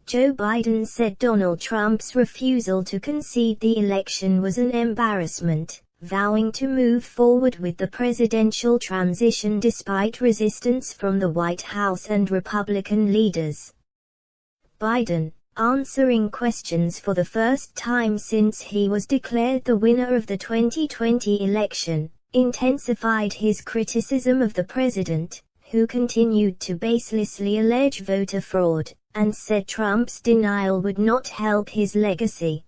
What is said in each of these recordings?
Joe Biden said Donald Trump's refusal to concede the election was an embarrassment, vowing to move forward with the presidential transition despite resistance from the White House and Republican leaders. Biden, answering questions for the first time since he was declared the winner of the 2020 election, intensified his criticism of the president, who continued to baselessly allege voter fraud, and said Trump's denial would not help his legacy.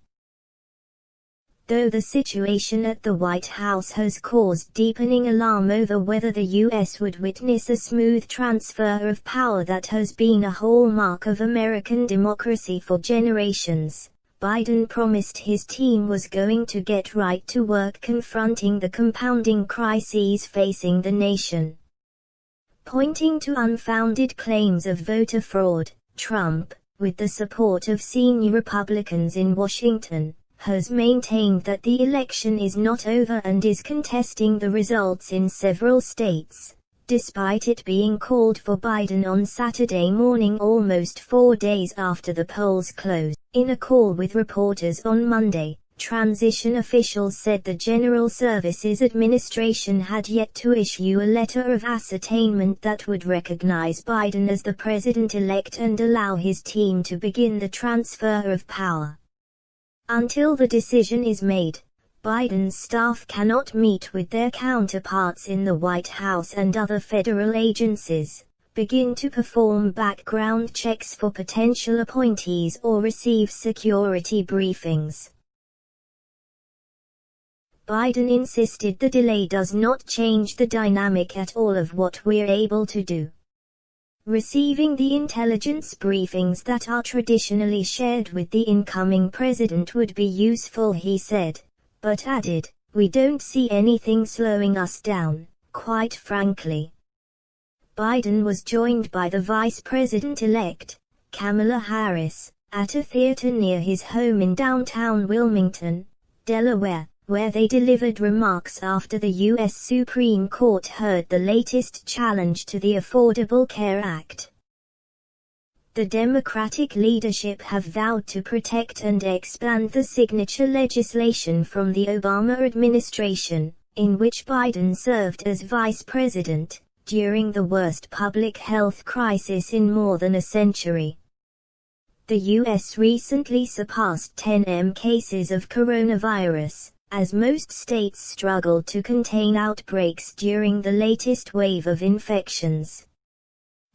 Though the situation at the White House has caused deepening alarm over whether the U.S. would witness a smooth transfer of power that has been a hallmark of American democracy for generations, Biden promised his team was going to get right to work confronting the compounding crises facing the nation. Pointing to unfounded claims of voter fraud, Trump, with the support of senior Republicans in Washington, has maintained that the election is not over and is contesting the results in several states, despite it being called for Biden on Saturday morning almost 4 days after the polls closed. In a call with reporters on Monday, transition officials said the General Services Administration had yet to issue a letter of ascertainment that would recognize Biden as the president-elect and allow his team to begin the transfer of power. Until the decision is made, Biden's staff cannot meet with their counterparts in the White House and other federal agencies, begin to perform background checks for potential appointees or receive security briefings. Biden insisted the delay does not change the dynamic at all of what we're able to do. Receiving the intelligence briefings that are traditionally shared with the incoming president would be useful, he said, but added, we don't see anything slowing us down, quite frankly. Biden was joined by the vice president-elect, Kamala Harris, at a theater near his home in downtown Wilmington, Delaware, where they delivered remarks after the U.S. Supreme Court heard the latest challenge to the Affordable Care Act. The Democratic leadership have vowed to protect and expand the signature legislation from the Obama administration, in which Biden served as vice president, during the worst public health crisis in more than a century. The U.S. recently surpassed 10 cases of coronavirus, as most states struggled to contain outbreaks during the latest wave of infections.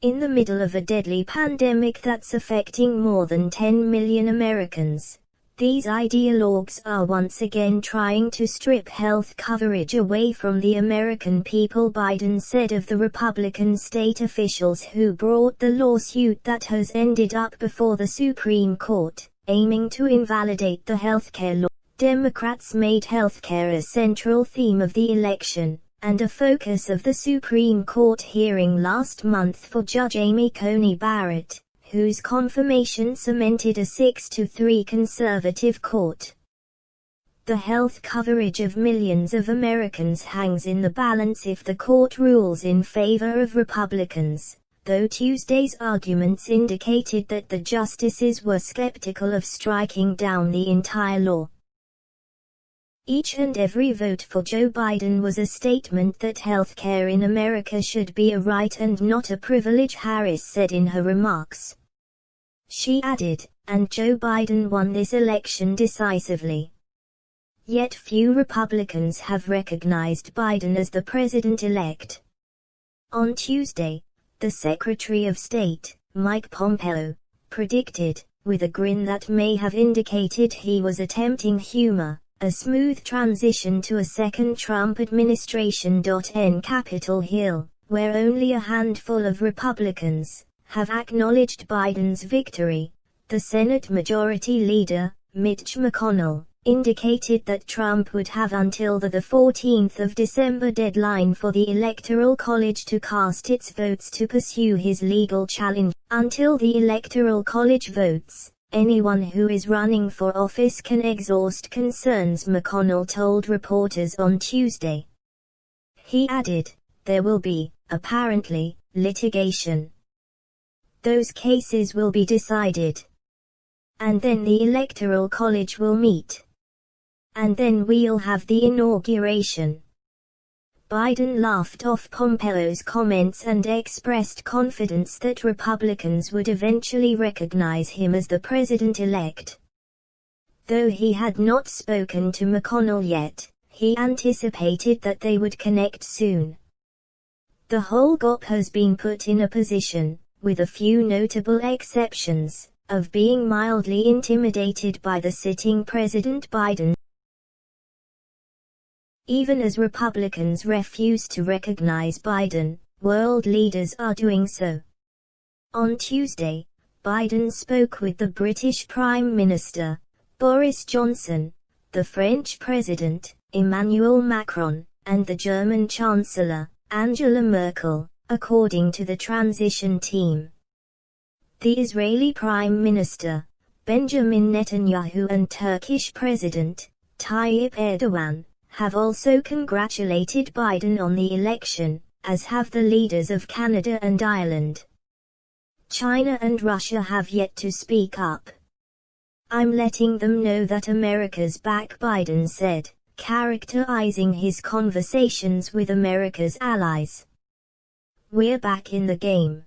In the middle of a deadly pandemic that's affecting more than 10 million Americans, these ideologues are once again trying to strip health coverage away from the American people, Biden said of the Republican state officials who brought the lawsuit that has ended up before the Supreme Court, aiming to invalidate the healthcare law. Democrats made healthcare a central theme of the election, and a focus of the Supreme Court hearing last month for Judge Amy Coney Barrett, whose confirmation cemented a 6-3 conservative court. The health coverage of millions of Americans hangs in the balance if the court rules in favor of Republicans, though Tuesday's arguments indicated that the justices were skeptical of striking down the entire law. Each and every vote for Joe Biden was a statement that healthcare in America should be a right and not a privilege, Harris said in her remarks. She added, and Joe Biden won this election decisively. Yet few Republicans have recognized Biden as the president-elect. On Tuesday, the Secretary of State, Mike Pompeo, predicted, with a grin that may have indicated he was attempting humor, a smooth transition to a second Trump administration. In Capitol Hill, where only a handful of Republicans have acknowledged Biden's victory, the Senate Majority Leader, Mitch McConnell, indicated that Trump would have until the 14th of December deadline for the Electoral College to cast its votes to pursue his legal challenge. Until the Electoral College votes, anyone who is running for office can exhaust concerns, McConnell told reporters on Tuesday. He added, there will be, apparently, litigation. Those cases will be decided. And then the Electoral College will meet. And then we'll have the inauguration. Biden laughed off Pompeo's comments and expressed confidence that Republicans would eventually recognize him as the president-elect. Though he had not spoken to McConnell yet, he anticipated that they would connect soon. The whole GOP has been put in a position, with a few notable exceptions, of being mildly intimidated by the sitting President Biden. Even as Republicans refuse to recognize Biden, world leaders are doing so. On Tuesday, Biden spoke with the British Prime Minister, Boris Johnson, the French President, Emmanuel Macron, and the German Chancellor, Angela Merkel, according to the transition team. The Israeli Prime Minister, Benjamin Netanyahu, and Turkish President, Tayyip Erdogan, have also congratulated Biden on the election, as have the leaders of Canada and Ireland. China and Russia have yet to speak up. "I'm letting them know that America's back," Biden said, characterizing his conversations with America's allies. "We're back in the game."